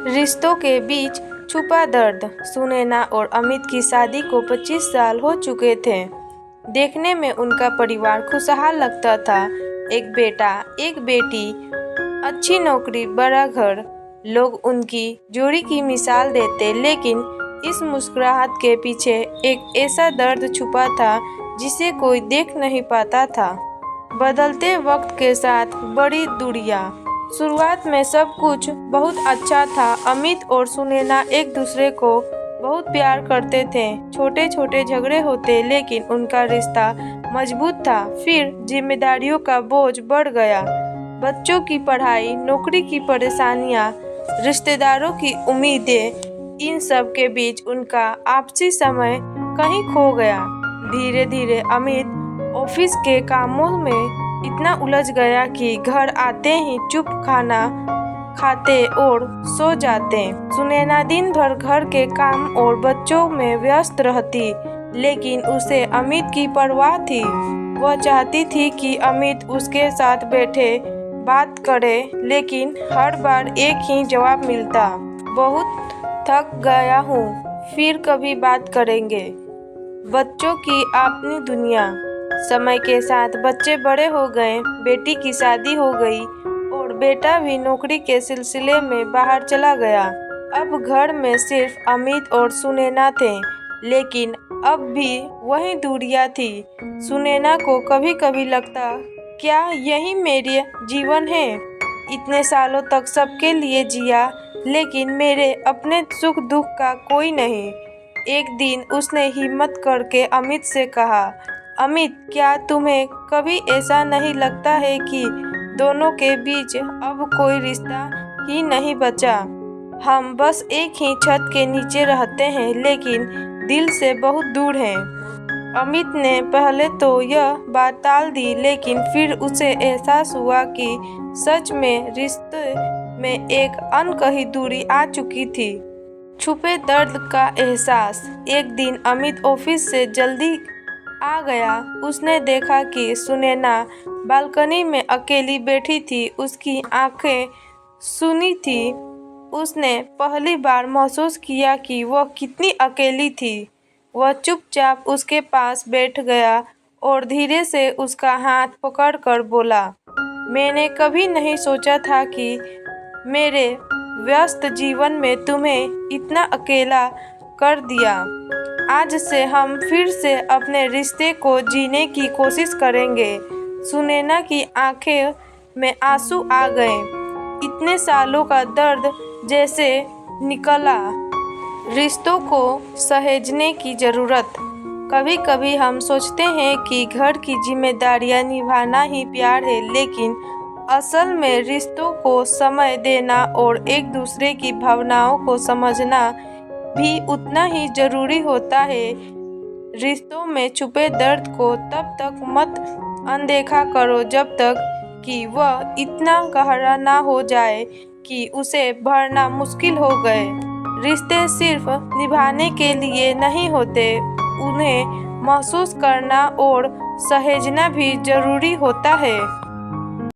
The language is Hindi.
रिश्तों के बीच छुपा दर्द। सुनैना और अमित की शादी को 25 साल हो चुके थे। देखने में उनका परिवार खुशहाल लगता था। एक बेटा, एक बेटी, अच्छी नौकरी, बड़ा घर। लोग उनकी जोड़ी की मिसाल देते, लेकिन इस मुस्कुराहट के पीछे एक ऐसा दर्द छुपा था जिसे कोई देख नहीं पाता था। बदलते वक्त के साथ बड़ी दूरियां। शुरुआत में सब कुछ बहुत अच्छा था। अमित और सुनैना एक दूसरे को बहुत प्यार करते थे। छोटे छोटे झगड़े होते, लेकिन उनका रिश्ता मजबूत था। फिर जिम्मेदारियों का बोझ बढ़ गया। बच्चों की पढ़ाई, नौकरी की परेशानियां, रिश्तेदारों की उम्मीदें, इन सब के बीच उनका आपसी समय कहीं खो गया। धीरे धीरे अमित ऑफिस के कामों में इतना उलझ गया कि घर आते ही चुप खाना खाते और सो जाते। सुनैना दिन भर घर के काम और बच्चों में व्यस्त रहती, लेकिन उसे अमित की परवाह थी। वह चाहती थी कि अमित उसके साथ बैठे बात करे, लेकिन हर बार एक ही जवाब मिलता, बहुत थक गया हूँ, फिर कभी बात करेंगे। बच्चों की अपनी दुनिया। समय के साथ बच्चे बड़े हो गए, बेटी की शादी हो गई और बेटा भी नौकरी के सिलसिले में बाहर चला गया। अब घर में सिर्फ अमित और सुनैना थे, लेकिन अब भी वही दूरियां थी। सुनैना को कभी कभी लगता, क्या यही मेरे जीवन है? इतने सालों तक सबके लिए जिया, लेकिन मेरे अपने सुख दुख का कोई नहीं। एक दिन उसने हिम्मत करके अमित से कहा, अमित, क्या तुम्हें कभी ऐसा नहीं लगता है कि दोनों के बीच अब कोई रिश्ता ही नहीं बचा? हम बस एक ही छत के नीचे रहते हैं, लेकिन दिल से बहुत दूर हैं। अमित ने पहले तो यह बात टाल दी, लेकिन फिर उसे एहसास हुआ कि सच में रिश्ते में एक अनकही दूरी आ चुकी थी। छुपे दर्द का एहसास। एक दिन अमित ऑफिस से जल्दी आ गया। उसने देखा कि सुनैना बालकनी में अकेली बैठी थी। उसकी आंखें सूनी थी। उसने पहली बार महसूस किया कि वह कितनी अकेली थी। वह चुपचाप उसके पास बैठ गया और धीरे से उसका हाथ पकड़कर बोला, मैंने कभी नहीं सोचा था कि मेरे व्यस्त जीवन में तुम्हें इतना अकेला कर दिया। आज से हम फिर से अपने रिश्ते को जीने की कोशिश करेंगे। सुनैना की आंखें में आंसू आ गए। इतने सालों का दर्द जैसे निकला। रिश्तों को सहेजने की जरूरत। कभी कभी हम सोचते हैं कि घर की जिम्मेदारियां निभाना ही प्यार है, लेकिन असल में रिश्तों को समय देना और एक दूसरे की भावनाओं को समझना भी उतना ही जरूरी होता है। रिश्तों में छुपे दर्द को तब तक मत अनदेखा करो जब तक कि वह इतना गहरा ना हो जाए कि उसे भरना मुश्किल हो गए। रिश्ते सिर्फ निभाने के लिए नहीं होते, उन्हें महसूस करना और सहेजना भी जरूरी होता है।